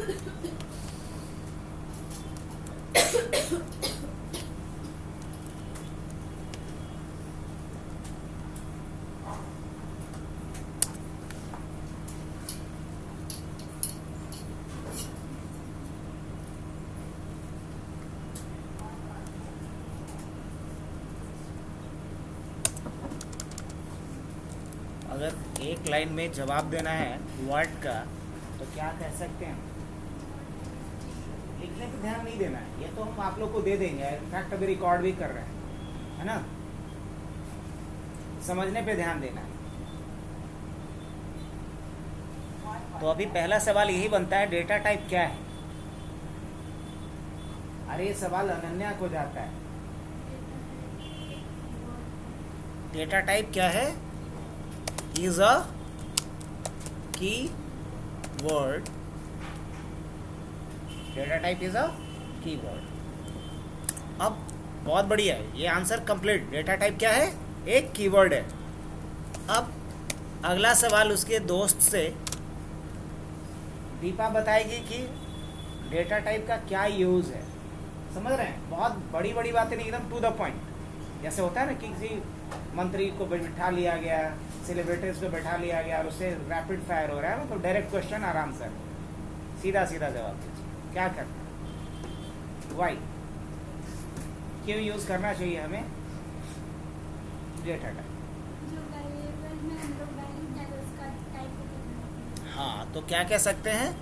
अगर एक लाइन में जवाब देना है वर्ड का तो क्या कह सकते हैं? लिखने पे ध्यान नहीं देना है, ये तो हम आप लोग को दे देंगे, इनफैक्ट अभी रिकॉर्ड भी कर रहे हैं, है ना। समझने पे ध्यान देना है। तो अभी पहला सवाल यही बनता है, डेटा टाइप क्या है? अरे ये सवाल अनन्या को जाता है। डेटा टाइप क्या है? इज अ की word. Data type is a की वर्ड। अब बहुत बढ़िया है, ये आंसर कंप्लीट। डेटा टाइप क्या है? एक कीवर्ड है। अब अगला सवाल उसके दोस्त से दीपा बताएगी कि डेटा टाइप का क्या यूज है। समझ रहे हैं? बहुत बड़ी बड़ी बातें नहीं, एकदम टू द पॉइंट। जैसे होता है ना कि किसी मंत्री को बिठा लिया गया, सेलिब्रिटीज को बैठा लिया गया और उससे रैपिड फायर हो रहा है ना, तो डायरेक्ट क्वेश्चन आराम से सीधा सीधा जवाब दीजिए। क्या करना? वाई क्यों यूज करना चाहिए हमें डेटा टाइप? हाँ, तो क्या कह सकते हैं?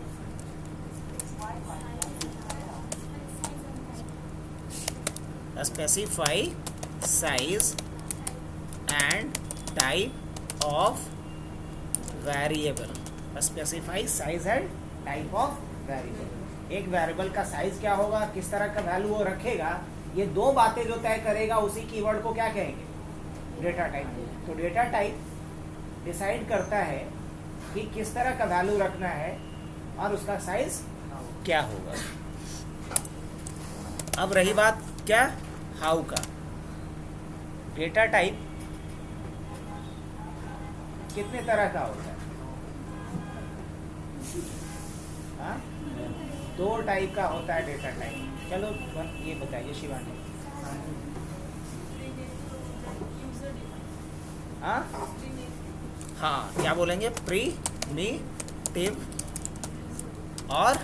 Specify size and type of variable. Specify size and type of variable. एक वेरिएबल का साइज क्या होगा, किस तरह का वैल्यू वो रखेगा, ये दो बातें जो तय करेगा उसी कीवर्ड को क्या कहेंगे? Data type. तो डेटा टाइप डिसाइड करता है कि किस तरह का वैल्यू रखना है और उसका साइज क्या होगा। अब रही बात क्या? हाउ का। डेटा टाइप कितने तरह का होता है? हाँ, दो टाइप का होता है डेटा टाइप। चलो ये बताइए शिवानी। हाँ, क्या बोलेंगे? प्रीमिटिव और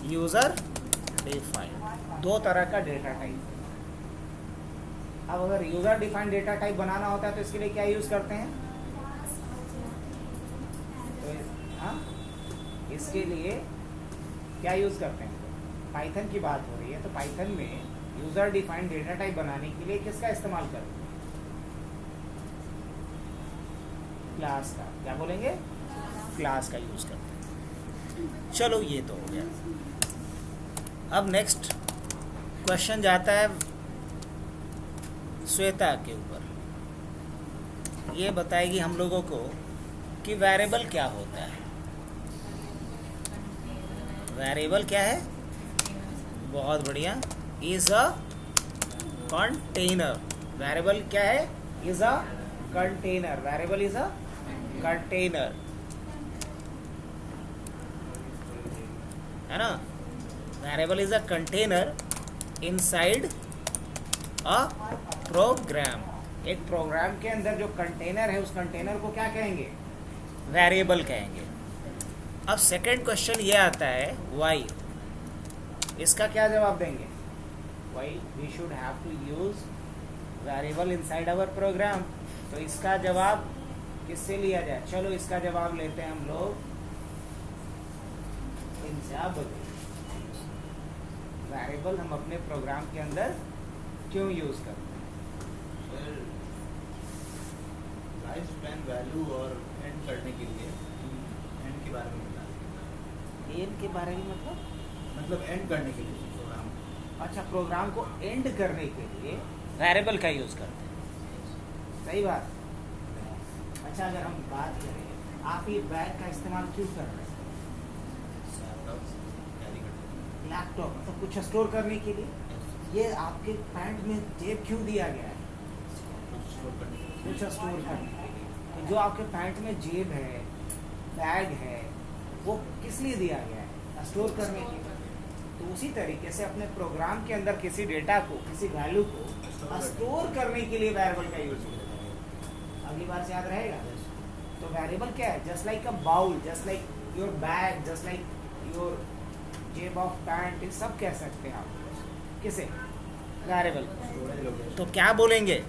यूजर डिफाइंड। दो तरह का डेटा टाइप। अब अगर यूजर डिफाइंड डेटा टाइप बनाना होता है तो इसके लिए क्या यूज करते हैं? तो हाँ, इसके लिए क्या यूज करते हैं? पाइथन की बात हो रही है, तो पाइथन में यूजर डिफाइंड डेटा टाइप बनाने के लिए किसका इस्तेमाल करते हैं? क्लास का। क्या बोलेंगे? क्लास का यूज करते हैं। चलो ये तो हो गया। अब नेक्स्ट क्वेश्चन जाता है श्वेता के ऊपर। ये बताएगी हम लोगों को कि वेरिएबल क्या होता है। वेरिएबल क्या है? बहुत बढ़िया। Is a container. वेरिएबल क्या है? Is a container. Variable is a container, है ना। Variable is a container inside a program. एक प्रोग्राम के अंदर जो कंटेनर है, उस कंटेनर को क्या कहेंगे? वेरिएबल कहेंगे। अब सेकंड क्वेश्चन ये आता है व्हाई। इसका क्या जवाब देंगे? Why we should have to use variable inside our program. तो इसका जवाब किससे लिया जाए? चलो इसका जवाब लेते हैं हम लोग इनसे। वेरिएबल हम अपने प्रोग्राम के अंदर क्यों यूज करते हैं? लाइफ स्पैन वैल्यू और एंड करने के लिए एंड के बारे में बता दें। एंड के बारे में मतलब एंड करने के लिए प्रोग्राम। अच्छा, प्रोग्राम को एंड करने के लिए वेरिएबल का यूज करते हैं। सही बात। अच्छा, अगर हम बात करें, आप ये बैग का इस्तेमाल क्यों कर रहे हैं? लैपटॉप मतलब कुछ स्टोर करने के लिए। ये आपके पैंट में जेब क्यों दिया गया है? कुछ स्टोर करने के लिए। तो जो आपके पैंट में जेब है, बैग है, वो किस लिए दिया गया है? स्टोर करने के लिए। तो उसी तरीके से अपने प्रोग्राम के अंदर किसी डेटा को, किसी वैल्यू को स्टोर करने के लिए वेरिएबल का यूज होता है। अगली बार से याद रहेगा। तो वेरिएबल क्या है? Just like a bowl, just like your bag, just like your जेब ऑफ पैंट, ये सब कह सकते हैं आप किसे? वेरिएबल। तो क्या बोलेंगे?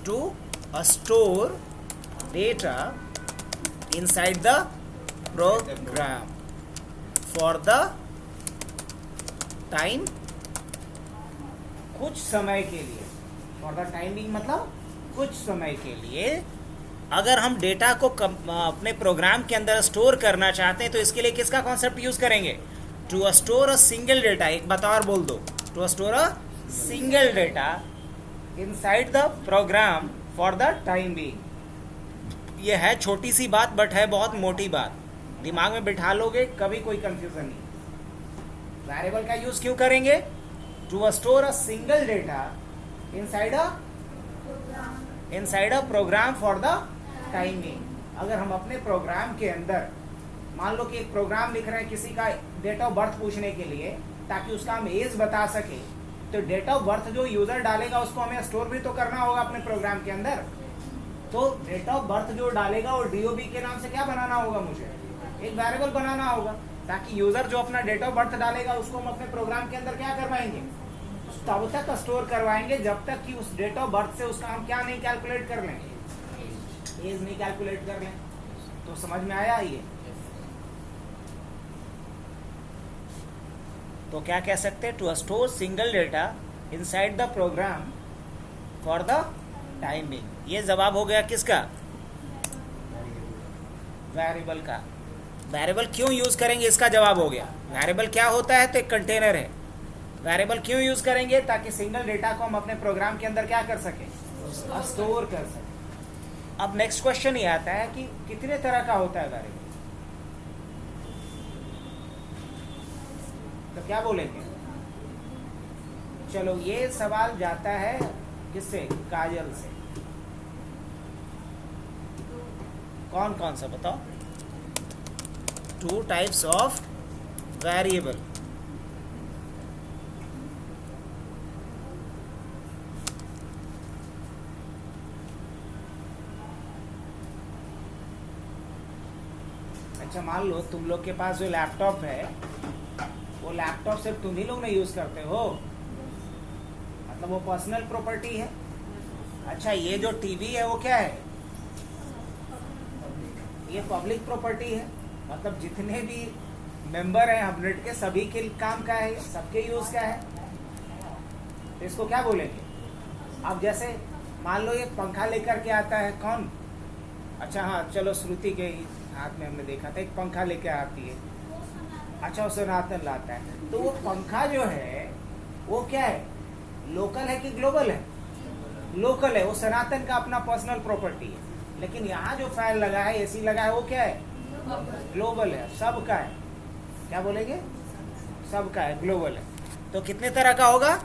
To store data inside the program for the time, कुछ समय के लिए। फॉर द टाइमिंग मतलब कुछ समय के लिए। अगर हम डेटा को अपने प्रोग्राम के अंदर स्टोर करना चाहते हैं तो इसके लिए किसका कॉन्सेप्ट यूज करेंगे? To store a single data. एक बात और बोल दो, to store a single data inside the program for the time being. ये है छोटी सी बात बट है बहुत मोटी बात। दिमाग में बिठा लोगे, कभी कोई कंफ्यूजन नहीं। वेरिएबल का यूज क्यों करेंगे? To store a single data inside a program for the timing. अगर हम अपने प्रोग्राम के अंदर मान लो कि एक प्रोग्राम लिख रहे हैं किसी का डेट ऑफ बर्थ पूछने के लिए, ताकि उसका हम एज बता सके, तो डेट ऑफ बर्थ जो यूजर डालेगा उसको हमें स्टोर भी तो करना होगा अपने प्रोग्राम के अंदर। तो डेट ऑफ बर्थ जो डालेगा वो डीओबी के नाम से क्या बनाना होगा? मुझे एक वेरिएबल बनाना होगा, ताकि यूजर जो अपना डेट ऑफ बर्थ डालेगा उसको हम अपने प्रोग्राम के अंदर क्या करवाएंगे? तब तक स्टोर करवाएंगे जब तक कि उस डेट ऑफ बर्थ से उसका हम क्या नहीं कैलकुलेट कर लें? एज नहीं कैलकुलेट कर लें। तो समझ में आया ये? तो क्या कह सकते हैं? To store single data inside the program for the timing. ये जवाब हो गया किसका? वेरिएबल का। वेरिएबल क्यों यूज करेंगे इसका जवाब हो गया। वेरिएबल क्या होता है? तो एक कंटेनर है। वेरिएबल क्यों यूज करेंगे? ताकि सिंगल डेटा को हम अपने प्रोग्राम के अंदर क्या कर सके? स्टोर कर सके। अब नेक्स्ट क्वेश्चन ये आता है कि कितने तरह का होता है वेरिएबल? तो क्या बोलेंगे? चलो ये सवाल जाता है किससे? काजल से। कौन कौन सा बताओ? Two types of variable. अच्छा मान लो तुम लोग के पास जो लैपटॉप है वो लैपटॉप सिर्फ तुम ही लोग नहीं यूज करते हो, मतलब वो पर्सनल प्रॉपर्टी है। अच्छा ये जो टीवी है वो क्या है? ये पब्लिक प्रॉपर्टी है, मतलब जितने भी मेंबर हैं हमनेट के सभी के काम का है, सबके यूज का है। तो इसको क्या बोलेंगे? अब जैसे मान लो ये पंखा लेकर के आता है कौन? अच्छा हाँ चलो श्रुति के हाथ में हमने देखा था एक पंखा लेके आती है। अच्छा वो सनातन लाता है। तो वो पंखा जो है वो क्या है? लोकल है कि ग्लोबल है? लोकल है, वो सनातन का अपना पर्सनल प्रॉपर्टी है। लेकिन यहाँ जो फैन लगा है, एसी लगा है, वो क्या है? ग्लोबल है, सबका है। क्या बोलेंगे? सबका है, ग्लोबल है। तो कितने तरह का होगा?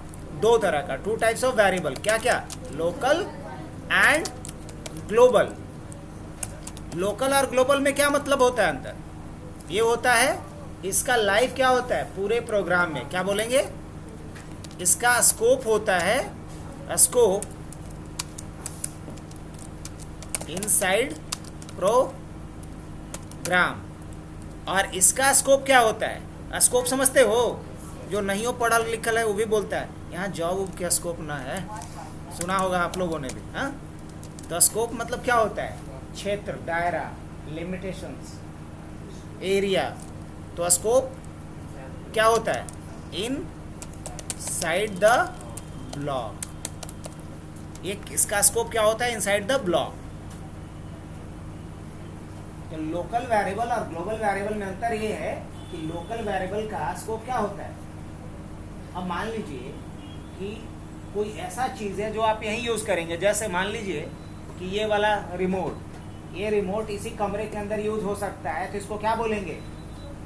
दो तरह का। Two types of variable. क्या क्या? Local and global. लोकल और ग्लोबल में क्या मतलब होता है अंतर? ये होता है इसका लाइफ क्या होता है पूरे प्रोग्राम में? क्या बोलेंगे? इसका स्कोप होता है, स्कोप इनसाइड प्रोग्राम। और इसका स्कोप क्या होता है? स्कोप समझते हो? जो नहीं हो पढ़ा लिखल है वो भी बोलता है यहाँ जॉब का स्कोप ना है, सुना होगा आप लोगों ने भी। हाँ तो स्कोप मतलब क्या होता है? क्षेत्र, दायरा, लिमिटेशंस, एरिया। तो स्कोप क्या होता है? इन साइड द ब्लॉक। ये इसका स्कोप क्या होता है? Inside the block. तो लोकल वेरिएबल और ग्लोबल वेरिएबल में अंतर ये है कि लोकल वेरिएबल का स्कोप क्या होता है? अब मान लीजिए कि कोई ऐसा चीज है जो आप यहीं यूज करेंगे। जैसे मान लीजिए कि ये वाला रिमोट, ये रिमोट इसी कमरे के अंदर यूज हो सकता है, तो इसको क्या बोलेंगे?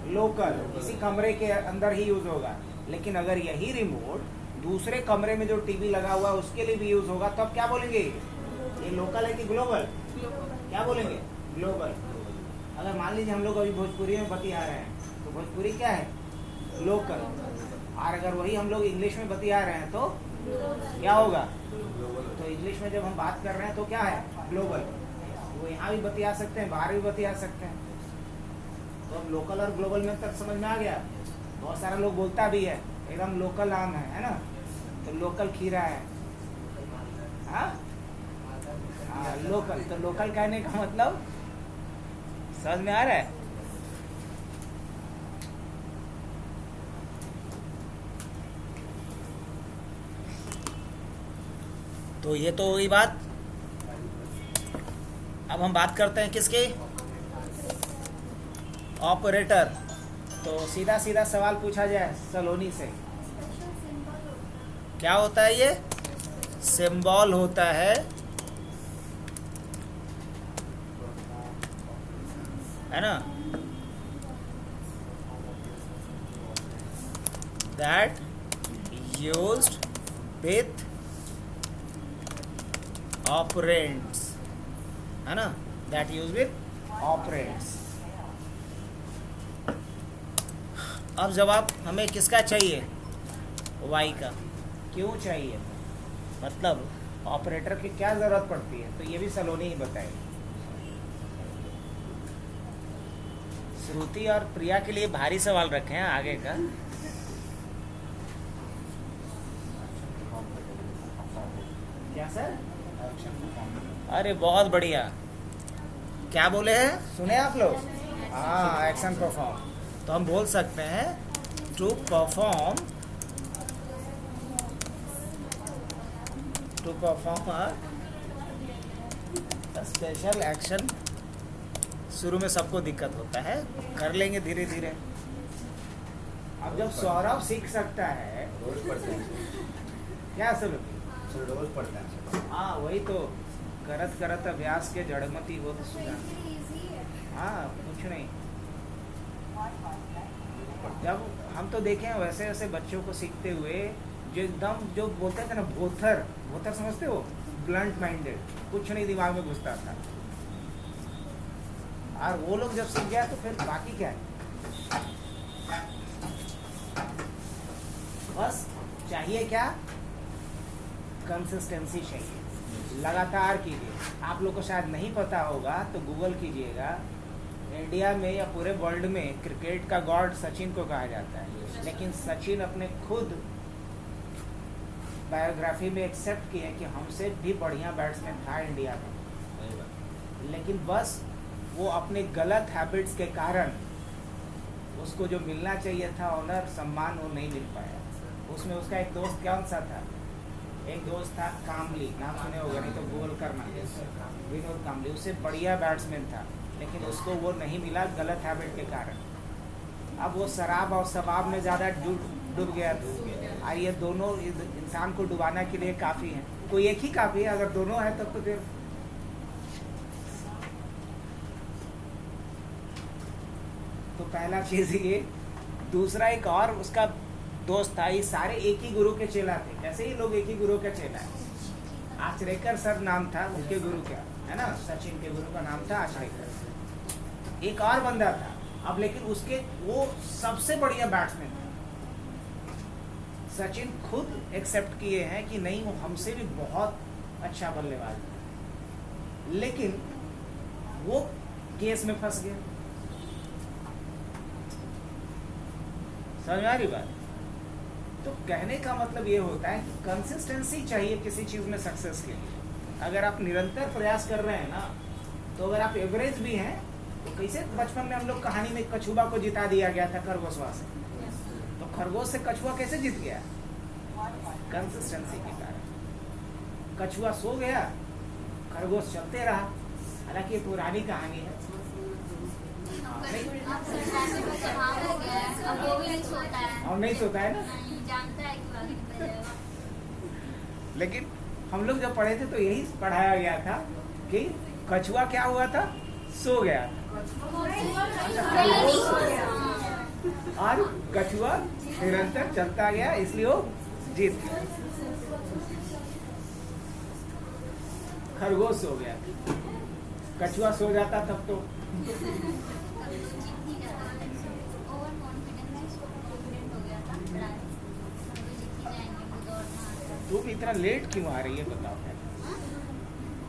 लोकल, इसी कमरे के अंदर ही यूज होगा। लेकिन अगर यही रिमोट दूसरे कमरे में जो टीवी लगा हुआ है उसके लिए भी यूज होगा, तब तो क्या बोलेंगे? ये लोकल है कि ग्लोबल? क्या बोलेंगे? ग्लोबल। अगर मान लीजिए हम लोग अभी भोजपुरी में बतिया रहे हैं तो भोजपुरी क्या है? लोकल। और अगर वही हम लोग इंग्लिश में बतिया रहे हैं तो क्या होगा? तो इंग्लिश में जब हम बात कर रहे हैं तो क्या है? ग्लोबल। वो यहाँ भी बतिया सकते हैं, बाहर भी बतिया सकते हैं। तो अब लोकल और ग्लोबल में तक समझ में आ गया। बहुत सारा लोग बोलता भी है एकदम लोकल आम है ना, तो लोकल खीरा है। हाँ, लोकल। तो लोकल कहने का मतलब समझ में आ रहा है? तो ये तो वही बात। अब हम बात करते हैं किसके? ऑपरेटर। तो सीधा सीधा सवाल पूछा जाए सलोनी से, क्या होता है ये? सिंबल होता है ना, that used with operands, है ना, that used with operands। अब जवाब हमें किसका चाहिए? वाई का। क्यों चाहिए? मतलब ऑपरेटर की क्या जरूरत पड़ती है? तो ये भी सलोनी ही बताएगी। श्रुति और प्रिया के लिए भारी सवाल रखे हैं आगे का। क्या सर? अरे बहुत बढ़िया। क्या बोले हैं? सुने आप लोग? हाँ, एक्शन परफॉर्म। तो हम बोल सकते हैं टू परफॉर्म स्पेशल एक्शन। शुरू में सबको दिक्कत होता है, कर लेंगे धीरे धीरे। अब जब सौरभ सीख सकता है, रोज पढ़ते हैं क्या सब? सर, रोज पढ़ते हैं। हाँ, वही तो, करत करत अभ्यास के जड़मती हो तो सुना। हाँ, कुछ नहीं। जब हम तो देखे हैं वैसे वैसे बच्चों को सीखते हुए, जो एकदम जो बोलते थे ना भोथर, भोथर समझते हो? ब्लंट माइंडेड, कुछ नहीं दिमाग में घुसता था। और वो लोग जब सीख गया तो फिर बाकी क्या है? बस चाहिए क्या? कंसिस्टेंसी चाहिए, लगातार कीजिए। आप लोग को शायद नहीं पता होगा तो गूगल कीजिएगा। इंडिया में या पूरे वर्ल्ड में क्रिकेट का गॉड सचिन को कहा जाता है, लेकिन सचिन अपने खुद बायोग्राफी में एक्सेप्ट किए कि हमसे भी बढ़िया बैट्समैन था इंडिया में, लेकिन बस वो अपने गलत हैबिट्स के कारण उसको जो मिलना चाहिए था ऑनर, सम्मान, वो नहीं मिल पाया। उसमें उसका एक दोस्त कौन सा था? एक दोस्त था कामली, नाम सुने होगा, नहीं तो गूगल करना, विनोद कामली। उससे बढ़िया बैट्समैन था, लेकिन उसको वो नहीं मिला गलत हैबिट के कारण। अब वो शराब और शबाब में ज़्यादा डूब गया था। और ये दोनों इंसान को डुबाने के लिए काफ़ी हैं। कोई एक ही काफ़ी है, अगर दोनों है तब तो फिर तो पहला चीज़ ये। दूसरा, एक और उसका दोस्त था। ये सारे एक ही गुरु के चेला थे, जैसे ही लोग एक ही गुरु के चेला है। आचरेकर सर नाम था उनके गुरु का, है ना। सचिन के गुरु का नाम था आचरेकर। एक और बंदा था, अब लेकिन उसके वो सबसे बढ़िया बैट्समैन था। सचिन खुद एक्सेप्ट किए हैं कि नहीं, वो हमसे भी बहुत अच्छा बल्लेबाज है, लेकिन वो केस में फंस गया। समझ आ रही बात? तो कहने का मतलब ये होता है कि कंसिस्टेंसी चाहिए किसी चीज़ में सक्सेस के लिए। अगर आप निरंतर प्रयास कर रहे हैं ना, तो अगर आप एवरेज भी हैं, तो कैसे बचपन में हम लोग कहानी में कछुआ को जिता दिया गया था खरगोशवा से, तो खरगोश से कछुआ कैसे जीत गया? कंसिस्टेंसी के कारण। कछुआ सो गया, खरगोश चलते रहा। हालांकि ये पुरानी कहानी है। और नहीं सोता है ना, लेकिन हम लोग जब पढ़े थे तो यही पढ़ाया गया था कि कछुआ क्या हुआ था? सो गया। और कछुआ निरंतर चलता गया, इसलिए वो जीत गया। खरगोश सो गया, कछुआ सो जाता तब तो इतना लेट क्यों आ रही है बताओ यार?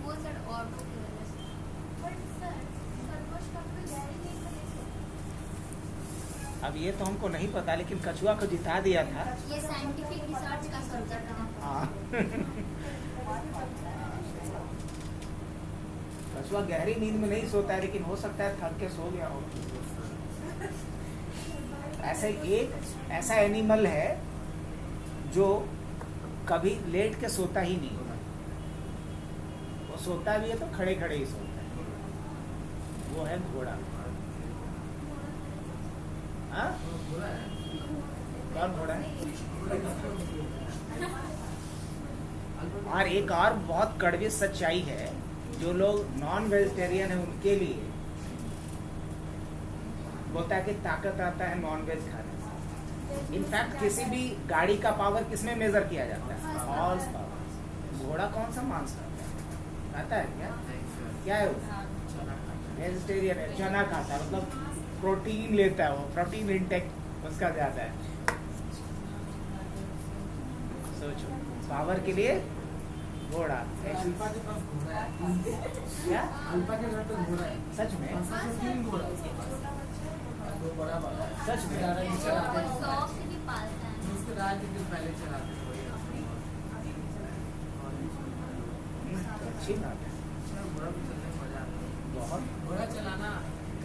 वो सर ऑटो की वजह से। अब ये तो हमको नहीं पता, लेकिन कछुआ को जिता दिया था। ये साइंटिफिक रिसर्च का सब्जेक्ट है। हाँ कछुआ गहरी नींद में नहीं सोता है, लेकिन हो सकता है थक के सो गया हो। ऐसा एनिमल है जो कभी लेट के सोता ही नहीं। वो सोता भी है तो खड़े खड़े ही सोता है। वो है घोड़ा। हाँ? कौन घोड़ा है? और एक और बहुत कड़वी सच्चाई है, जो लोग नॉन वेजिटेरियन है उनके लिए बोलता है कि ताकत आता है नॉन वेज खाने से। इनफैक्ट किसी भी गाड़ी का पावर किसमें मेजर किया जाता है? Horse power. घोड़ा कौन सा मांस खाता है? खाता है क्या? क्या है वो? वेजिटेरियन है, चना खाता है, मतलब प्रोटीन लेता है। वो प्रोटीन इंटेक उसका ज्यादा है। सोचो, पावर के लिए घोड़ा। अल्पा के पास घोड़ा है। क्या? अल्पा के घर पे घोड़ा है। सच में? 3 घोड़ा उसके पास। 2 बड़ा वाला है। सच में? राजा जी चलाते वो हैं। शौक से भी पालता है। उसके राज के पहले चलाते थे वही। अच्छी बात है। घोड़ा भी चलने में मजा आता है। बहुत घोड़ा चलाना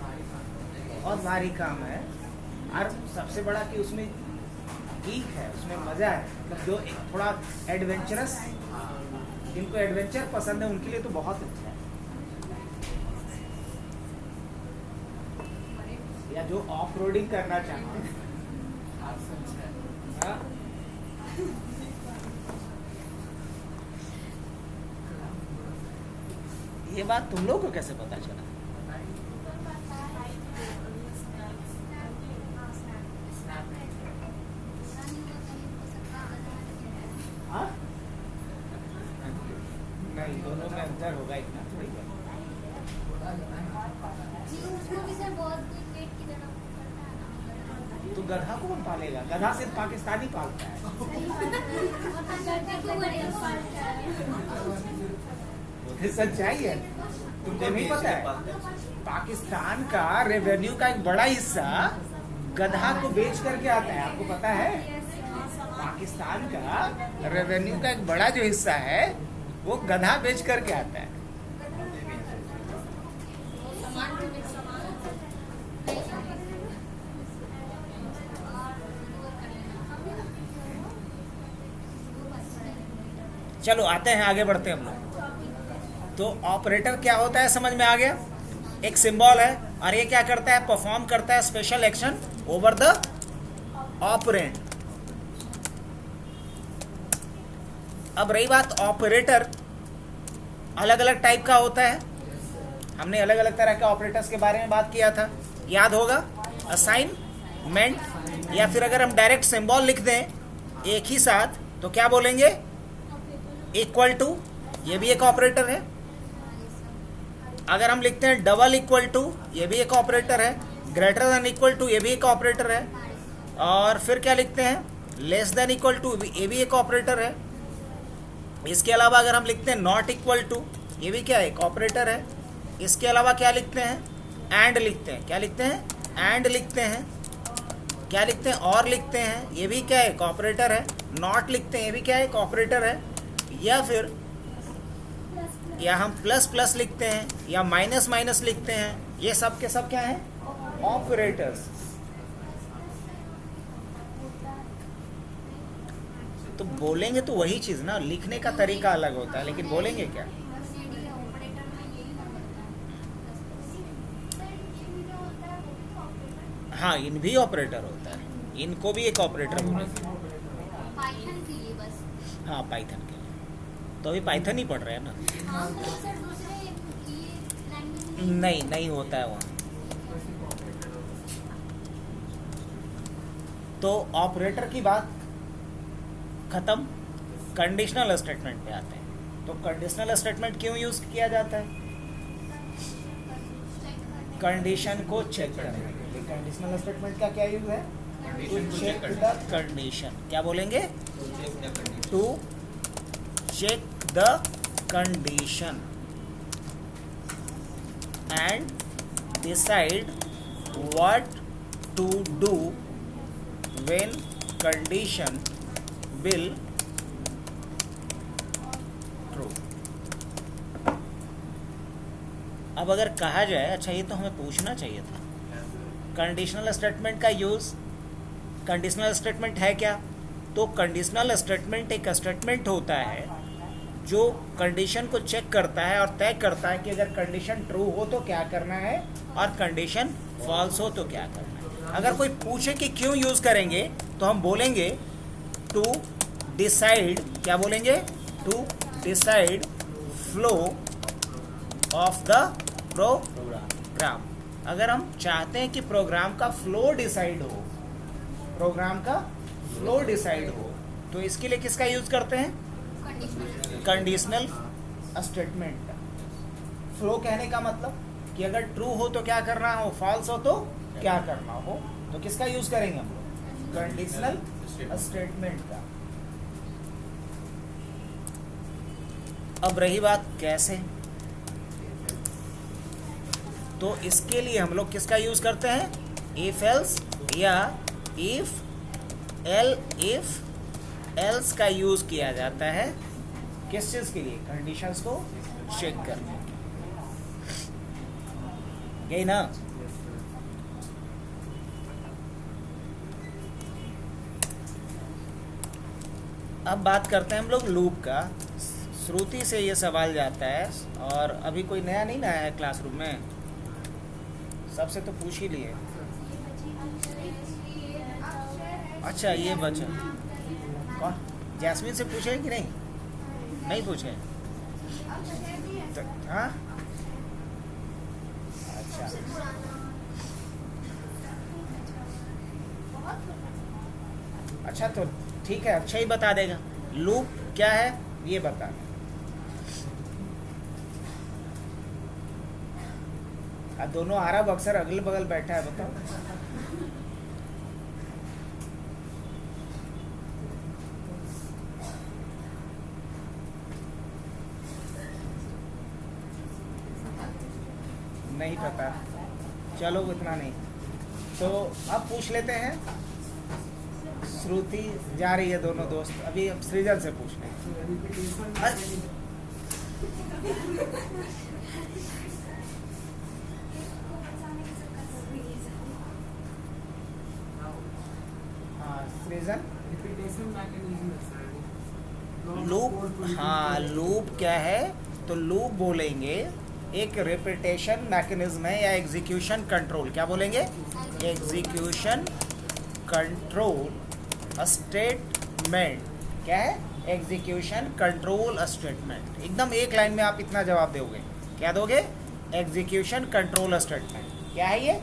भारी काम है। बहुत भारी काम है। और सबसे बड़ा कि उसमें गीक है, उसमें मजा है। मतलब जो एक थोड़ा एडवेंचरस, जिनको एडवेंचर पसंद है उनके लिए तो बहुत अच्छा है। या जो ऑफ रोडिंग करना चाहते हैं। हाथ से अच्छा है। हाँ? ये बात तुम लोग को कैसे पता चला? हाँ? नहीं, दोनों में अंतर होगा, इतना थोड़ी है। जी, उसको भी सर बहुत पेट की तरफ करता है ना। तो गधा को कौन पालेगा? गधा सिर्फ पाकिस्तानी पालता है। ये सच्चाई है। तुमको नहीं पता है? पाकिस्तान का रेवेन्यू का एक बड़ा हिस्सा गधा को बेच करके आता है। आपको पता है? पाकिस्तान का रेवेन्यू का एक बड़ा जो हिस्सा है वो गधा बेच करके आता है। चलो आते हैं, आगे बढ़ते हैं हम लोग। तो ऑपरेटर क्या होता है समझ में आ गया? एक सिंबल है और ये क्या करता है? परफॉर्म करता है special action over the operand. अब रही बात ऑपरेटर, अलग अलग टाइप का होता है। हमने अलग अलग तरह के ऑपरेटर्स के बारे में बात किया था, याद होगा? असाइनमेंट, या फिर अगर हम डायरेक्ट सिंबल लिख दें एक ही साथ तो क्या बोलेंगे? इक्वल टू, ये भी एक ऑपरेटर है। अगर हम लिखते हैं डबल इक्वल टू, ये भी एक ऑपरेटर है। ग्रेटर देन इक्वल टू, ये भी एक ऑपरेटर है। और फिर क्या लिखते हैं? लेस देन इक्वल टू, ये भी एक ऑपरेटर है। इसके अलावा अगर हम लिखते हैं नॉट इक्वल टू, ये भी क्या है? एक ऑपरेटर है। इसके अलावा क्या लिखते हैं? एंड लिखते हैं। क्या लिखते हैं? एंड लिखते हैं। क्या लिखते हैं? और लिखते हैं, ये भी क्या है? एक ऑपरेटर है। नॉट लिखते हैं, ये भी क्या है? एक ऑपरेटर है। या फिर या हम प्लस प्लस लिखते हैं या माइनस माइनस लिखते हैं, ये सब के सब क्या है? ऑपरेटर्स। तो बोलेंगे तो वही चीज ना, लिखने का तरीका अलग होता है, लेकिन बोलेंगे क्या? हाँ, इन भी ऑपरेटर होता है, इनको भी एक ऑपरेटर बोलेंगे। पाइथन के लिए बस। हाँ, पाइथन के लिए तो अभी पाइथन ही पढ़ रहे हैं ना। हाँ, तो सर दूसरे ये लैंग्वेज नहीं होता है वहाँ। तो ऑपरेटर की बात खत्म, कंडीशनल स्टेटमेंट पे आते हैं। तो कंडीशनल स्टेटमेंट क्यों यूज किया जाता है? कंडीशन को चेक करने के लिए। कंडीशनल स्टेटमेंट का क्या यूज है? To check the condition. क्या बोलेंगे? To check the condition and decide what to do when condition will true. अब अगर कहा जाए, अच्छा ये तो हमें पूछना चाहिए था, कंडीशनल स्टेटमेंट का यूज़, कंडीशनल स्टेटमेंट है क्या? तो कंडीशनल स्टेटमेंट एक स्टेटमेंट होता है जो कंडीशन को चेक करता है और तय करता है कि अगर कंडीशन ट्रू हो तो क्या करना है और कंडीशन फॉल्स हो तो क्या करना है। अगर कोई पूछे कि क्यों यूज़ करेंगे तो हम बोलेंगे टू डिसाइड, क्या बोलेंगे? To decide flow of the program. अगर हम चाहते हैं कि प्रोग्राम का फ्लो डिसाइड हो, प्रोग्राम का फ्लो डिसाइड हो, तो इसके लिए किसका यूज करते हैं? Conditional statement. फ्लो कहने का मतलब कि अगर ट्रू हो तो क्या करना हो, फॉल्स हो तो क्या करना हो, तो किसका यूज करेंगे हम लोग? कंडीशनल स्टेटमेंट का। अब रही बात कैसे, तो इसके लिए हम लोग किसका यूज करते हैं? इफ एल्स या इफ एल्स का यूज किया जाता है। किस चीज के लिए? कंडीशंस को चेक करने के लिए, यही ना? अब बात करते हैं हम लोग लूप का। श्रुति से ये सवाल जाता है, और अभी कोई नया नहीं ना आया है क्लासरूम में, सबसे तो पूछ ही लिए। अच्छा ये बचा, कौन? जैस्मीन से पूछे कि नहीं? नहीं पूछे तो, हाँ अच्छा अच्छा, तो ठीक है, अच्छा ही बता देगा। लूप क्या है ये बता। अब दोनों आरब अक्सर अगल बगल बैठा है, बताओ। नहीं पता, चलो इतना नहीं, तो अब पूछ लेते हैं। श्रुति जा रही है, दोनों दोस्त अभी अब सृजन से पूछ लें। लूप, हाँ लूप क्या है? तो लूप बोलेंगे एक रिपीटेशन मैकेनिज्म है या एग्जीक्यूशन कंट्रोल। क्या बोलेंगे? Execution control statement. क्या है? Execution control statement. एकदम एक लाइन में आप इतना जवाब दोगे। क्या दोगे? Execution control statement. क्या है ये?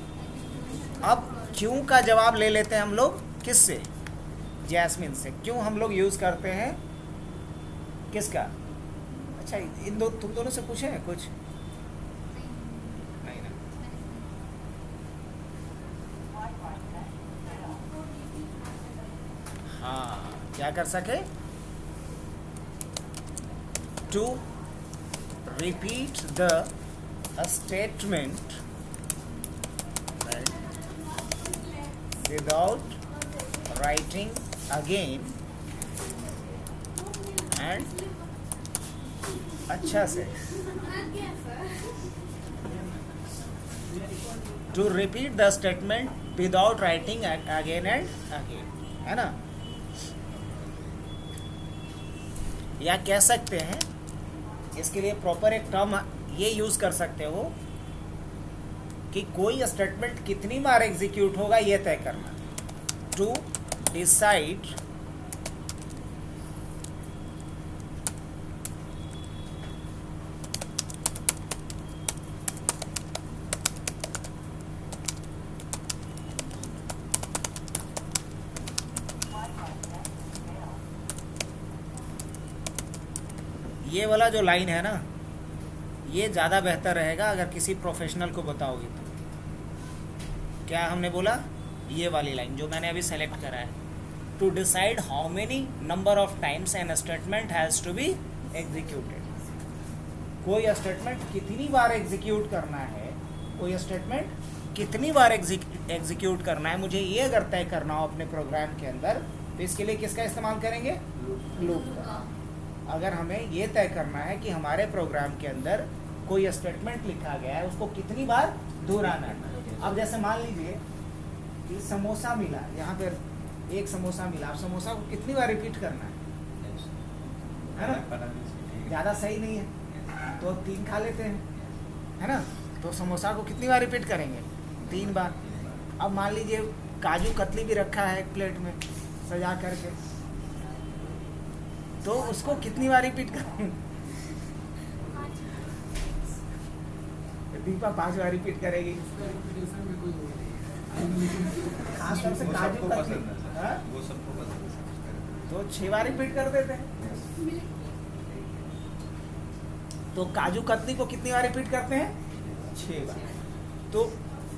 अब क्यों का जवाब ले लेते हैं हम लोग, किससे? जैस्मिन से। क्यों हम लोग यूज करते हैं किसका? अच्छा इन दो, तुम दोनों से पूछे हैं कुछ? नहीं ना। हाँ, क्या कर सके? To repeat the statement without writing again and अच्छा से to repeat the statement without writing again and again, है ना? या कह सकते हैं इसके लिए प्रॉपर एक टर्म ये यूज कर सकते हो कि कोई स्टेटमेंट कितनी बार एग्जीक्यूट होगा ये तय करना। टू डिसाइड ये वाला जो लाइन है ना, ये ज़्यादा बेहतर रहेगा अगर किसी प्रोफेशनल को बताओगे तो। क्या हमने बोला? ये वाली लाइन जो मैंने अभी सेलेक्ट करा है, to decide how many number of times an statement has to be executed. कोई स्टेटमेंट कितनी बार एग्जीक्यूट करना है, कोई स्टेटमेंट कितनी बार एग्जीक्यूट करना है, मुझे ये अगर तय करना हो अपने प्रोग्राम के अंदर, तो इसके लिए किसका इस्तेमाल करेंगे? लूप का। अगर हमें ये तय करना है कि हमारे प्रोग्राम के अंदर कोई स्टेटमेंट लिखा गया है, उसको कितनी बार दोहराना है। अब जैसे मान लीजिए कि समोसा मिला, यहाँ पर एक समोसा मिला, अब समोसा को कितनी बार रिपीट करना है ना? ज़्यादा सही नहीं है तो 3 खा लेते हैं, है ना? तो समोसा को कितनी बार रिपीट करेंगे? 3 बार। अब मान लीजिए काजू कतली भी रखा है एक प्लेट में सजा करके, तो उसको कितनी बार रिपीट करेंगे? दीपा 5 बार रिपीट करेगी। खास तौर से काजू कतली वो सबको पसंद है, तो 6 बार रिपीट कर देते हैं। तो काजू कतली को कितनी बार रिपीट करते हैं? 6 बार। तो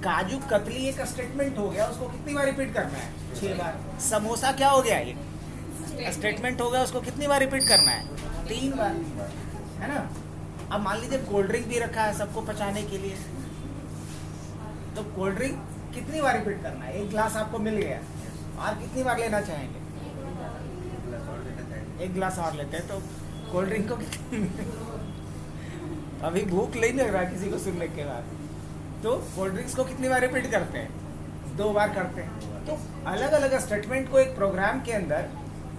काजू कतली एक स्टेटमेंट हो गया, उसको कितनी बार रिपीट करना है? 6 बार। समोसा क्या हो गया? ये स्टेटमेंट हो गया, उसको कितनी बार रिपीट करना है? 3 बार, है ना? अब मान लीजिए कोल्ड ड्रिंक भी रखा है सबको पचाने के लिए, तो कोल्ड ड्रिंक कितनी बार रिपीट करना है? 1 गिलास आपको मिल गया, और कितनी बार लेना चाहेंगे? 1 गिलास और लेते हैं। तो कोल्ड ड्रिंक को अभी भूख नहीं लग रहा किसी को सुनने के बाद, तो कोल्ड ड्रिंक्स को कितनी बार रिपीट करते हैं? 2 बार करते हैं। तो अलग अलग स्टेटमेंट को एक प्रोग्राम के अंदर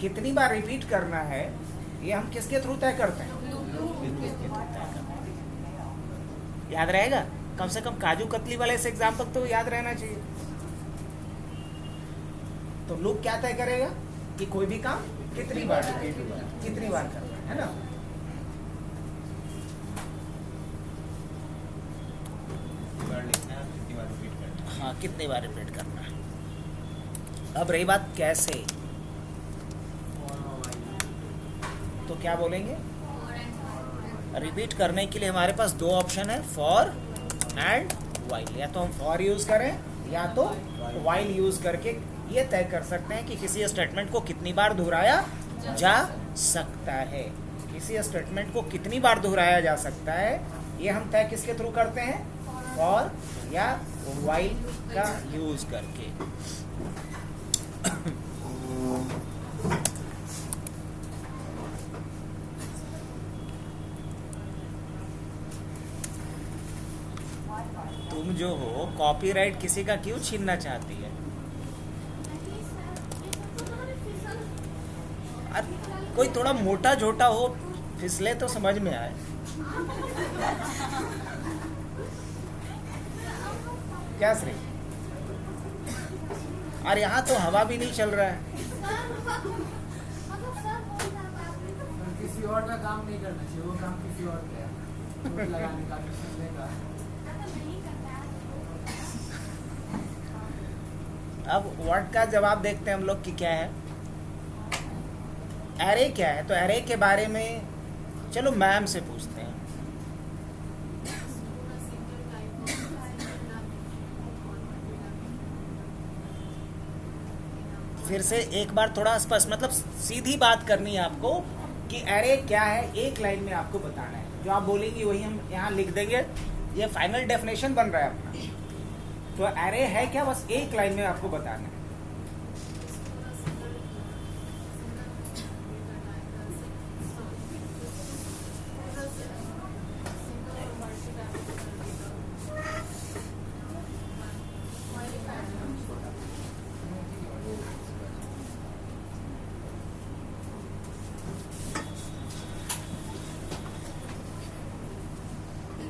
कितनी बार रिपीट करना है, ये हम किसके थ्रू तय करते हैं? याद रहेगा? कम से कम काजू कतली वाले इस एग्जाम्पल तो याद रहना चाहिए। तो लूप क्या तय करेगा कि कोई भी काम कितनी बार करना है ना? हाँ, कितनी बार रिपीट करना है। अब रही बात कैसे, तो क्या बोलेंगे? रिपीट करने के लिए हमारे पास 2 ऑप्शन है, फॉर एंड वाइल। या तो हम फॉर यूज करें या तो वाइल यूज करके ये तय कर सकते हैं कि किसी स्टेटमेंट को कितनी बार दोहराया जा सकता है। किसी स्टेटमेंट को कितनी बार दोहराया जा सकता है, ये हम तय किसके थ्रू करते हैं? फॉर या वाइल का यूज करके। तुम जो हो कॉपीराइट किसी का क्यों छीनना चाहती है? अरे कोई थोड़ा मोटा झोटा हो, फिसले तो समझ में आए। क्या श्री? और यहाँ तो हवा भी नहीं चल रहा है। किसी और का काम नहीं करना चाहिए, वो काम किसी और का है, वोट लगाने का, पिछले का। अब वर्ड का जवाब देखते हैं हम लोग कि क्या है। एरे क्या है? तो एरे के बारे में चलो मैम से पूछते हैं। फिर से एक बार थोड़ा स्पष्ट, मतलब सीधी बात करनी है आपको कि एरे क्या है, एक लाइन में आपको बताना है। जो आप बोलेंगी वही हम यहाँ लिख देंगे, ये फाइनल डेफिनेशन बन रहा है अपना। तो एरे है क्या, बस एक लाइन में आपको बताना है।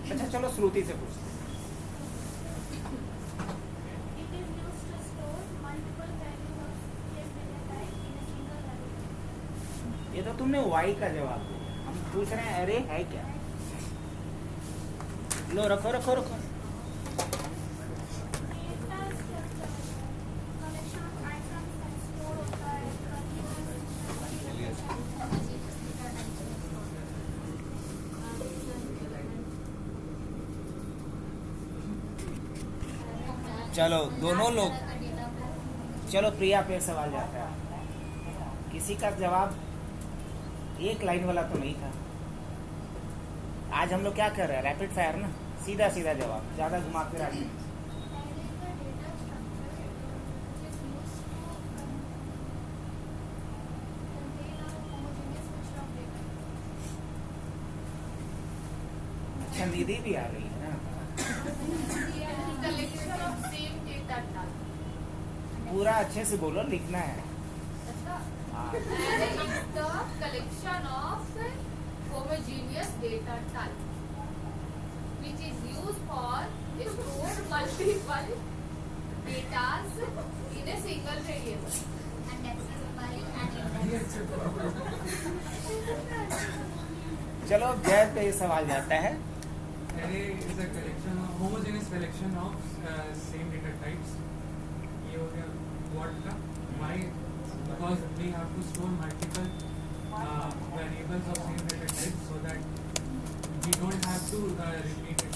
अच्छा चलो श्रुति से पूछते हैं। ये तो तुमने वाई का जवाब दिया, हम पूछ रहे हैं एरे है क्या। लो रखो रखो रखो। चलो दोनों लोग, चलो प्रिया पे सवाल जाता है। किसी का जवाब एक लाइन वाला तो नहीं था। आज हम लोग क्या कर रहे हैं, रैपिड फायर ना, सीधा सीधा जवाब, ज़्यादा घुमा फिरा के। अच्छा निधि भी आ गई है ना। collection of same data type. पूरा अच्छे से बोलो, लिखना है। हाँ। Array is the collection of homogeneous data type, which is used for store multiple data in a single variable and accessible चलो अब जय पे ये सवाल जाता है। Array is a collection of homogeneous collection of same data types. ये हो गया what का why because we have to store multiple variables of same data types so that we don't have to repeat it.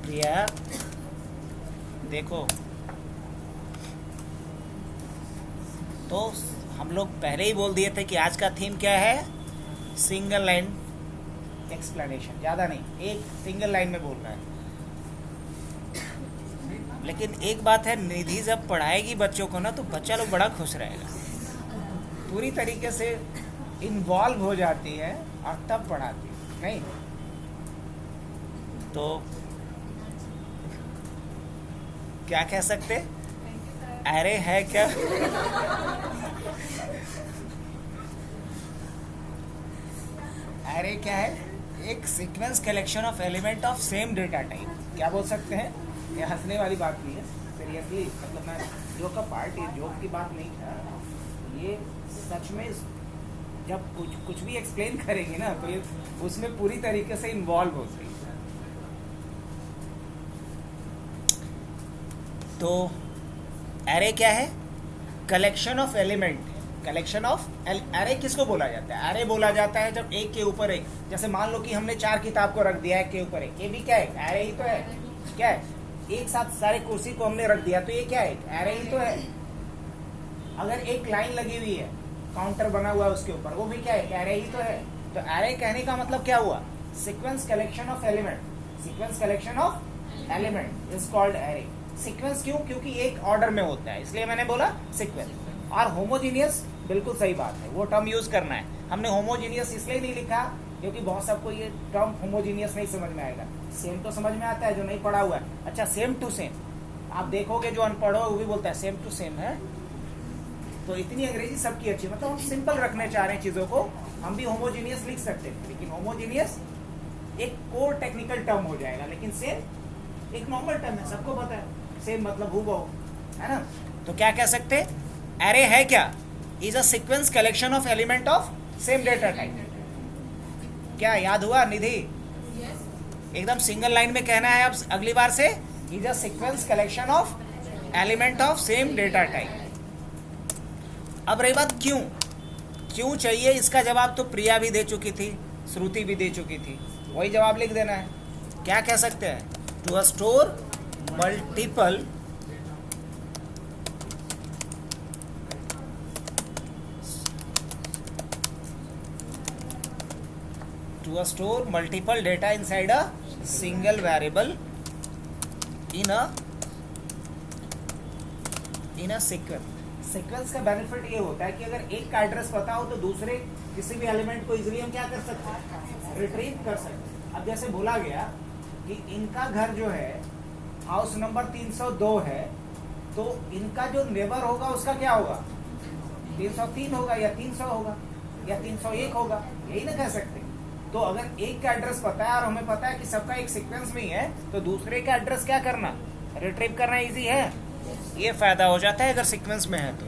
प्रिया देखो, तो हम लोग पहले ही बोल दिए थे कि आज का थीम क्या है, सिंगल लाइन एक्सप्लेनेशन, ज़्यादा नहीं, एक सिंगल लाइन में बोलना है। लेकिन एक बात है, निधि जब पढ़ाएगी बच्चों को ना तो बच्चा लोग बड़ा खुश रहेगा, पूरी तरीके से इन्वॉल्व हो जाती है और तब पढ़ाती है, नहीं तो क्या कह सकते, अरे है क्या? अरे क्या है, एक sequence collection of element of same data type. क्या बोल सकते हैं, ये हंसने वाली बात नहीं है, सीरियसली, मतलब मैं जोक का पार्ट, ये जोक की बात नहीं था, ये सच में जब कुछ भी एक्सप्लेन करेंगे ना तो ये उसमें पूरी तरीके से इन्वॉल्व होती है। तो एरे क्या है, collection of element. Collection of array किसको बोला जाता है, एरे बोला जाता है जब एक के ऊपर एक, जैसे मान लो कि हमने 4 किताब को रख दिया है एक के ऊपर एक, ये भी क्या है, एरे ही तो है। क्या है, एक साथ सारे कुर्सी को हमने रख दिया तो ये क्या है, एरे ही तो है। अगर एक लाइन लगी हुई है, काउंटर बना हुआ है उसके ऊपर, वो भी क्या है, एरे ही तो है। तो एरे कहने का मतलब क्या हुआ, sequence collection of element. Sequence collection of element is called array. Sequence क्यों, क्योंकि एक ऑर्डर में होता है, इसलिए मैंने बोला सीक्वेंस। और होमोजीनियस, बिल्कुल सही बात है, वो टर्म यूज करना है। हमने होमोजीनियस इसलिए नहीं लिखा क्योंकि बहुत सबको ये टर्म होमोजीनियस नहीं समझ में आएगा। सेम तो समझ में आता है जो नहीं पढ़ा हुआ है। अच्छा, सेम टू सेम, आप देखोगे जो अनपढ़ हो वो भी बोलता है सेम टू सेम है। तो इतनी अंग्रेजी सबकी अच्छी, मतलब हम सिंपल रखने चाह रहे हैं चीजों को, हम भी होमोजीनियस लिख सकते हैं, लेकिन होमोजीनियस एक कोर टेक्निकल टर्म हो जाएगा, लेकिन सेम एक नॉर्मल टर्म है, सबको पता है। सेम मतलब हूबहू, है ना। तो क्या कह सकते, एरे है क्या, is a sequence collection of element of same data type. क्या याद हुआ निधि, एकदम सिंगल लाइन में कहना है अब अगली बार से, is a sequence collection of element of same data type. अब रही बात क्यों, क्यों चाहिए, इसका जवाब तो प्रिया भी दे चुकी थी, श्रुति भी दे चुकी थी, वही जवाब लिख देना है। क्या कह सकते हैं, to store multiple store multiple data inside a single variable in a sequence। Sequence का बेनिफिट ये होता है कि अगर एक का एड्रेस पता हो तो दूसरे किसी भी एलिमेंट को इजीली हम क्या कर सकते हैं, रिट्रीव कर सकते हैं। अब जैसे बोला गया कि इनका घर जो है हाउस नंबर 302 है, तो इनका जो नेबर होगा उसका क्या होगा, 303 होगा या 300 होगा या 301 होगा, यही ना कह सकते। तो अगर एक का एड्रेस पता है और हमें पता है कि सबका एक सीक्वेंस में ही है, तो दूसरे का एड्रेस क्या करना, रिट्रीव करना इजी है। ये फायदा हो जाता है अगर सीक्वेंस में है तो।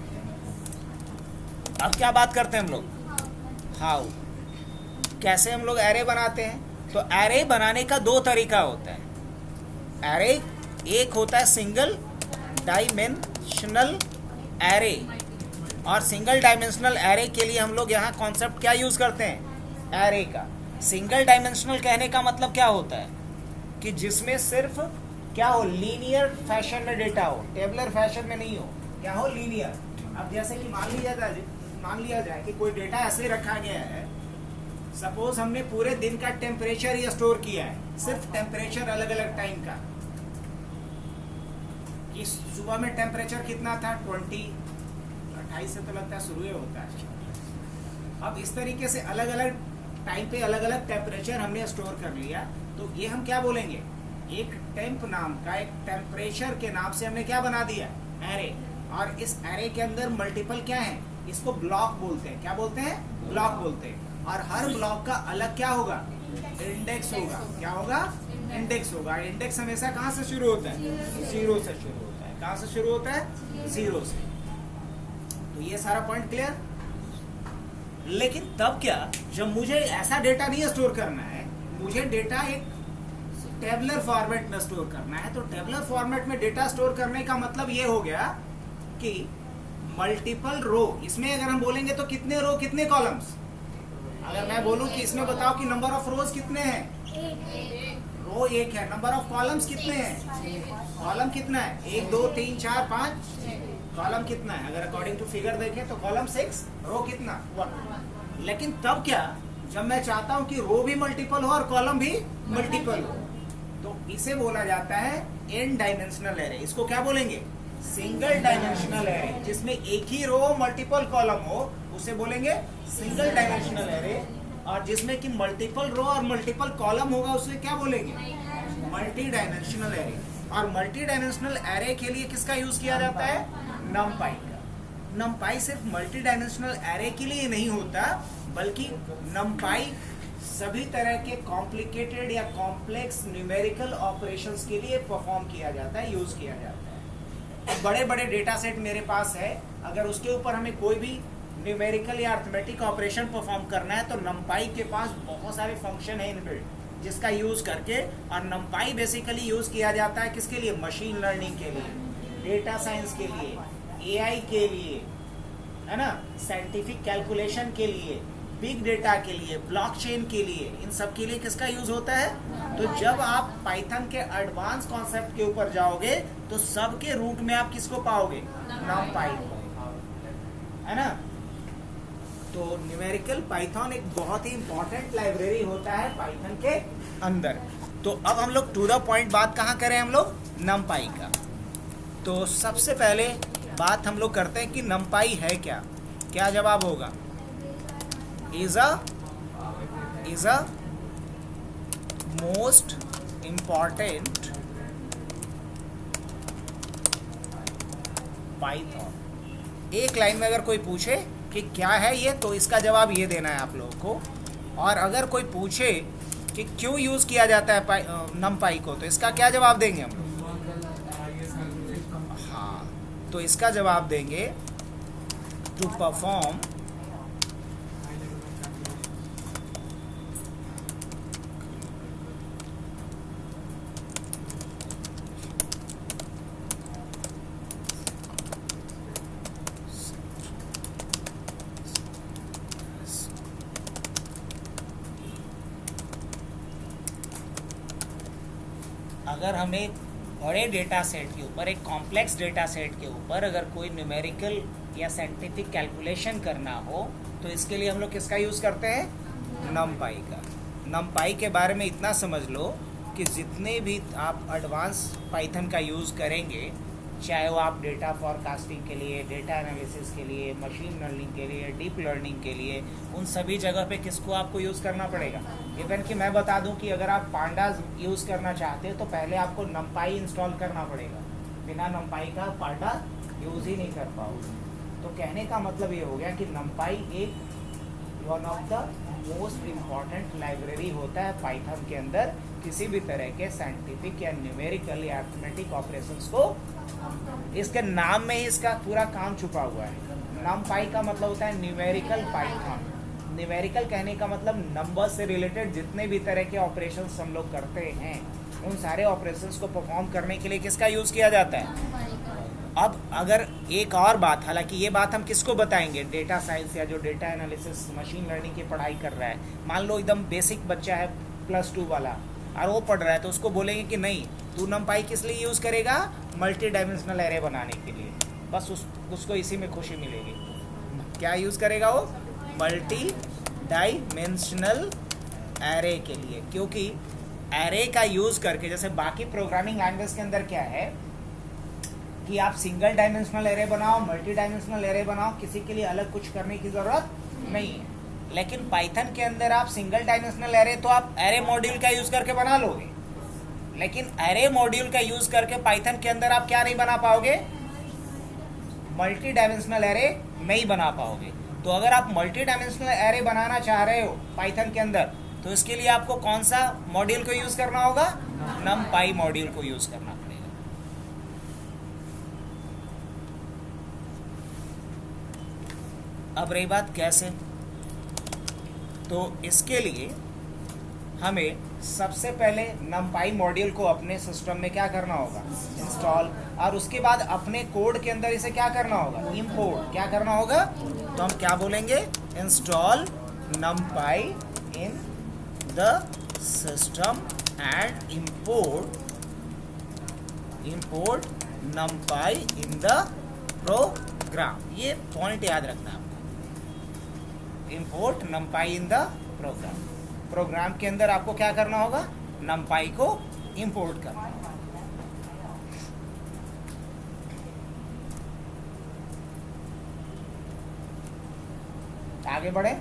अब क्या बात करते हैं हम लोग, हाउ, कैसे हम लोग एरे बनाते हैं। तो एरे बनाने का 2 तरीका होता है। एरे एक होता है सिंगल डायमेंशनल एरे, और सिंगल डायमेंशनल एरे के लिए हम लोग यहाँ कॉन्सेप्ट क्या यूज करते हैं, एरे का। सिंगल डायमेंशनल कहने का मतलब क्या होता है कि जिसमें सिर्फ क्या हो, लीनियर फैशन में डेटा हो, टेबुलर फैशन में नहीं हो, क्या हो, लीनियर। अब जैसे कि मान लिया जाए कि कोई डेटा ऐसे रखा गया है, सपोज हमने पूरे दिन का टेम्परेचर ही स्टोर किया है, सिर्फ टेम्परेचर अलग अलग टाइम का, कि सुबह में टेम्परेचर कितना था 28 से तो लगता है शुरू ही होता है। अब इस तरीके से अलग अलग टाइम पे अलग अलग टेम्परेचर हमने स्टोर कर लिया, तो ये हम क्या बोलेंगे, एक टेम्प नाम का, एक टेम्परेचर के नाम से हमने क्या बना दिया, एरे। और इस एरे के अंदर मल्टीपल क्या है, इसको ब्लॉक बोलते हैं। क्या बोलते हैं? ब्लॉक बोलते हैं। और हर ब्लॉक का अलग क्या होगा, इंडेक्स होगा। क्या होगा? इंडेक्स होगा। इंडेक्स हमेशा कहाँ से शुरू होता है? 0 से शुरू होता है। कहाँ से शुरू होता है? 0 से। तो ये सारा पॉइंट क्लियर। लेकिन तब क्या, जब मुझे ऐसा डेटा नहीं स्टोर करना है, मुझे डेटा एक टेबलर फॉर्मेट में स्टोर करना है, तो टेबलर फॉर्मेट में डेटा स्टोर करने का मतलब ये हो गया कि मल्टीपल रो। इसमें अगर हम बोलेंगे तो कितने रो कितने कॉलम्स, अगर मैं बोलूं कि इसमें बताओ कि नंबर ऑफ रोज कितने हैं, रो 1 है, नंबर ऑफ कॉलम्स कितने हैं, कॉलम कितना है, 1 2 3 4 5, कॉलम कितना है, अगर अकॉर्डिंग टू फिगर देखें तो कॉलम 6, रो कितना 1। लेकिन तब क्या, जब मैं चाहता हूं कि रो भी मल्टीपल हो और कॉलम भी मल्टीपल हो, तो इसे बोला जाता है n डायमेंशनल एरे। इसको क्या बोलेंगे? Single dimensional array. जिसमें एक ही रो मल्टीपल कॉलम हो उसे बोलेंगे सिंगल डायमेंशनल एरे, और जिसमें कि मल्टीपल रो और मल्टीपल कॉलम होगा उसे क्या बोलेंगे? Multi dimensional array. और मल्टी डायमेंशनल एरे के लिए किसका यूज किया जाता है? नमपाई का। नमपाई सिर्फ मल्टी डायमेंशनल एरे के लिए नहीं होता, बल्कि नमपाई सभी तरह के कॉम्प्लिकेटेड या कॉम्प्लेक्स न्यूमेरिकल ऑपरेशंस के लिए परफॉर्म किया जाता है, यूज किया जाता है। बड़े बड़े डेटा सेट मेरे पास है, अगर उसके ऊपर हमें कोई भी न्यूमेरिकल या अर्थमेटिक ऑपरेशन परफॉर्म करना है, तो नमपाई के पास बहुत सारे फंक्शन है इनबिल्ट, जिसका यूज करके, और नमपाई बेसिकली यूज किया जाता है किसके लिए? मशीन लर्निंग के लिए, डेटा साइंस के लिए, एआई के लिए, है ना, साइंटिफिक कैलकुलेशन के लिए, बिग डेटा के लिए, ब्लॉकचेन के लिए, इन सब के लिए किसका यूज होता है? तो जब आप पाइथन के एडवांस कॉन्सेप्ट के ऊपर जाओगे तो सबके रूट में आप किसको पाओगे? नमपाई को, है ना। तो न्यूमेरिकल पाइथन एक बहुत ही इंपॉर्टेंट लाइब्रेरी होता है पाइथन के अंदर। तो अब हम लोग टू द पॉइंट बात कहाँ करें हम लोग? नमपाई का। तो सबसे पहले बात हम लोग करते हैं कि नमपाई है क्या। क्या जवाब होगा? is a most important Python. एक लाइन में अगर कोई पूछे कि क्या है ये, तो इसका जवाब ये देना है आप लोगों को। और अगर कोई पूछे कि क्यों यूज किया जाता है नमपाई को, तो इसका क्या जवाब देंगे हम लोग? हाँ, तो इसका जवाब देंगे टू परफॉर्म अगर हमें बड़े डेटा सेट के ऊपर, एक कॉम्प्लेक्स डेटा सेट के ऊपर अगर कोई न्यूमेरिकल या साइंटिफिक कैलकुलेशन करना हो, तो इसके लिए हम लोग किसका यूज़ करते हैं? नमपाई का। नमपाई के बारे में इतना समझ लो कि जितने भी आप एडवांस पाइथन का यूज़ करेंगे, चाहे वो आप डेटा फॉरकास्टिंग के लिए, डेटा एनालिसिस के लिए, मशीन लर्निंग के लिए, डीप लर्निंग के लिए, उन सभी जगह पे किसको आपको यूज़ करना पड़ेगा? इवन कि मैं बता दूं कि अगर आप पांडास यूज़ करना चाहते हो तो पहले आपको नमपाई इंस्टॉल करना पड़ेगा। बिना नमपाई का पांडा यूज़ ही नहीं कर पाओगे। तो कहने का मतलब ये हो गया कि नमपाई एक one of the most important library होता है पाइथन के अंदर, किसी भी तरह के साइंटिफिक या न्यूमेरिकल या अर्थमेटिक ऑपरेशंस को। इसके नाम में ही इसका पूरा काम छुपा हुआ है। नमपाई का मतलब होता है न्यूमेरिकल पाइथन। न्यूमेरिकल कहने का मतलब नंबर से रिलेटेड जितने भी तरह के ऑपरेशंस हम लोग करते हैं, उन सारे ऑपरेशंस को परफॉर्म करने के लिए किसका यूज़ किया जाता है? अब अगर एक और बात, हालांकि ये बात हम किसको बताएंगे? डेटा साइंस या जो डेटा एनालिसिस, मशीन लर्निंग की पढ़ाई कर रहा है, मान लो एकदम बेसिक बच्चा है +2 वाला, और वो पढ़ रहा है, तो उसको बोलेंगे कि नहीं, तू नमपाई किस लिए यूज़ करेगा? मल्टी डायमेंशनल एरे बनाने के लिए। बस उसको इसी में खुशी मिलेगी। क्या यूज़ करेगा वो? मल्टी डायमेंशनल एरे के लिए, क्योंकि एरे का यूज़ करके, जैसे बाकी प्रोग्रामिंग लैंग्वेज के अंदर क्या है कि आप सिंगल डायमेंशनल एरे बनाओ, मल्टी डायमेंशनल एरे बनाओ, किसी के लिए अलग कुछ करने की ज़रूरत नहीं है। लेकिन पाइथन के अंदर आप सिंगल डायमेंशनल एरे तो आप एरे मॉड्यूल का यूज़ करके बना लोगे, लेकिन एरे मॉड्यूल का यूज़ करके पाइथन के अंदर आप क्या नहीं बना पाओगे? मल्टी डायमेंशनल एरे नहीं बना पाओगे। तो अगर आप मल्टी डायमेंशनल एरे बनाना चाह रहे हो पाइथन के अंदर, तो इसके लिए आपको कौन सा मॉड्यूल को यूज़ करना होगा? numpy मॉड्यूल को यूज़ करना पड़ेगा। अब रही बात कैसे, तो इसके लिए हमें सबसे पहले numpy मॉड्यूल को अपने सिस्टम में क्या करना होगा? इंस्टॉल, और उसके बाद अपने कोड के अंदर इसे क्या करना होगा? इंपोर्ट। क्या करना होगा? तो हम क्या बोलेंगे? Install numpy in the system and import numpy in the program. ये पॉइंट याद रखना है आपको। Import numpy in the program. Program के अंदर आपको क्या करना होगा? numpy को इंपोर्ट करना होगा। आगे बढ़े।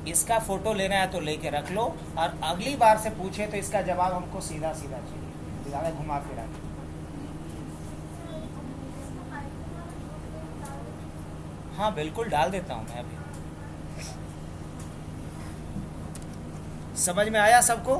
इसका फोटो लेना है तो लेके रख लो, और अगली बार से पूछे तो इसका जवाब हमको सीधा सीधा चाहिए, ज़्यादा घुमा फिरा के। हाँ बिल्कुल डाल देता हूँ मैं अभी। समझ में आया सबको?